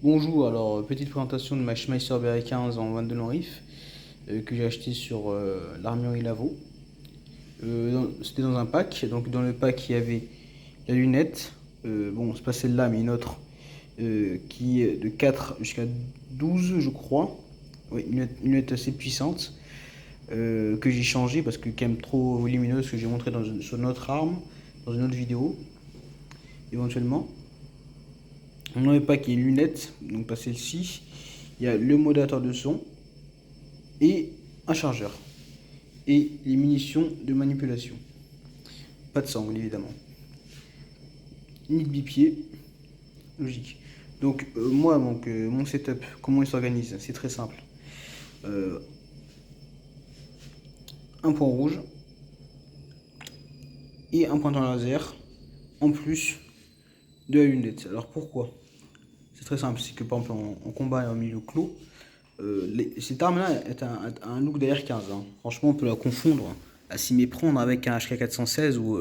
Bonjour, alors petite présentation de ma Schmeisser BR15 en 22 Longriff que j'ai acheté sur l'Armurerie Lavaux. C'était dans un pack, donc dans le pack il y avait la lunette, bon c'est pas celle-là mais une autre qui est de 4 jusqu'à 12 je crois. Oui, une lunette assez puissante que j'ai changée parce que quand même trop volumineuse que j'ai montré sur notre arme, dans une autre vidéo éventuellement. Dans le pack il y a une lunette, donc pas celle-ci. Il y a le modérateur de son et un chargeur. Et les munitions de manipulation. Pas de sangle évidemment. Ni de bipied. Logique. Donc mon setup, comment il s'organise? C'est très simple. Euh, un point rouge et un pointeur laser en plus de la lunette. Alors pourquoi? C'est très simple, c'est que par exemple en combat et en milieu clos, cette arme-là a un look d'AR-15. Hein. Franchement, on peut la confondre, à s'y méprendre avec un HK416 ou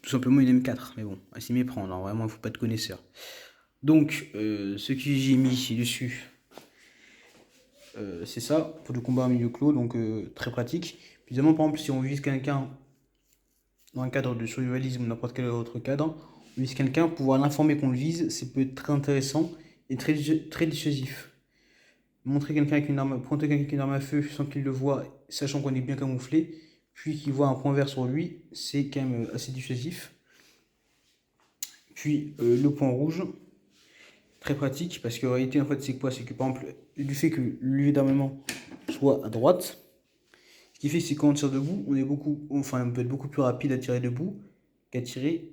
tout simplement une M4. Mais bon, à s'y méprendre, hein. Vraiment, il ne faut pas de connaisseur. Donc, ce que j'ai mis dessus, c'est ça, pour le combat en milieu clos, donc très pratique. Évidemment, par exemple, si on vise quelqu'un dans un cadre de survivalisme ou n'importe quel autre cadre, on vise quelqu'un, pouvoir l'informer qu'on le vise, ça peut être très intéressant et très dissuasif. Montrer quelqu'un avec une arme, pointer quelqu'un avec une arme à feu sans qu'il le voit, sachant qu'on est bien camouflé, puis qu'il voit un point vert sur lui, c'est quand même assez dissuasif. Puis le point rouge, très pratique, parce qu'en réalité, en fait, c'est quoi? C'est que par exemple, du fait que l'UV d'armement soit à droite, ce qui fait que c'est quand on tire debout, on peut être beaucoup plus rapide à tirer debout qu'à tirer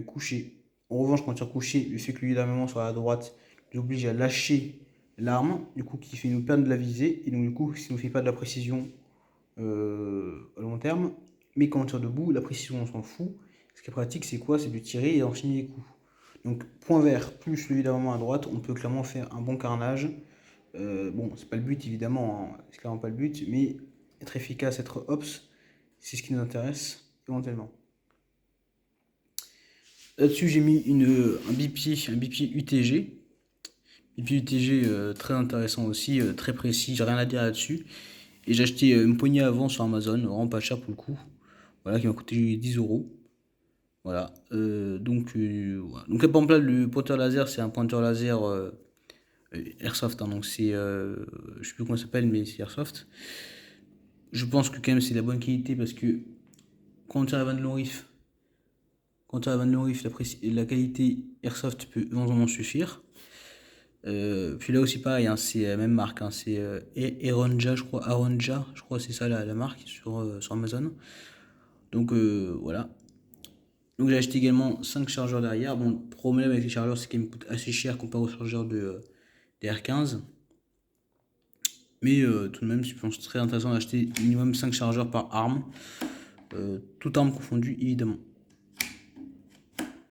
couché. En revanche, quand on tire couché, le fait que l'UV d'armement soit à droite nous oblige à lâcher l'arme, du coup, qui fait nous perdre de la visée, et donc du coup, ça ne nous fait pas de la précision à long terme. Mais quand on tire debout, la précision, on s'en fout. Ce qui est pratique, c'est quoi? C'est de tirer et d'enchaîner les coups. Donc, point vert plus le d'armement à droite, on peut clairement faire un bon carnage. Bon, c'est pas le but évidemment, hein, c'est clairement pas le but, mais être efficace, être ops, c'est ce qui nous intéresse éventuellement. Là-dessus, j'ai mis un bipied UTG. Bipied UTG très intéressant aussi, très précis, j'ai rien à dire là-dessus. Et j'ai acheté une poignée avant sur Amazon, vraiment pas cher pour le coup. Voilà, qui m'a coûté 10 euros. Voilà. Voilà. Donc par exemple là, le pointeur laser, c'est un pointeur laser Airsoft. Hein, donc c'est, je sais plus comment ça s'appelle, mais c'est Airsoft. Je pense que quand même c'est de la bonne qualité parce que quand on tire à 20 de long riff, la qualité Airsoft peut éventuellement suffire. Puis là aussi pareil, hein, c'est la même marque, hein, c'est Aronja, je crois c'est ça la marque sur Amazon. Donc voilà. Donc j'ai acheté également 5 chargeurs derrière. Bon, le problème avec les chargeurs, c'est qu'ils me coûtent assez cher comparé aux chargeurs des R15. Mais tout de même, je pense très intéressant d'acheter minimum 5 chargeurs par arme. Toute arme confondue, évidemment.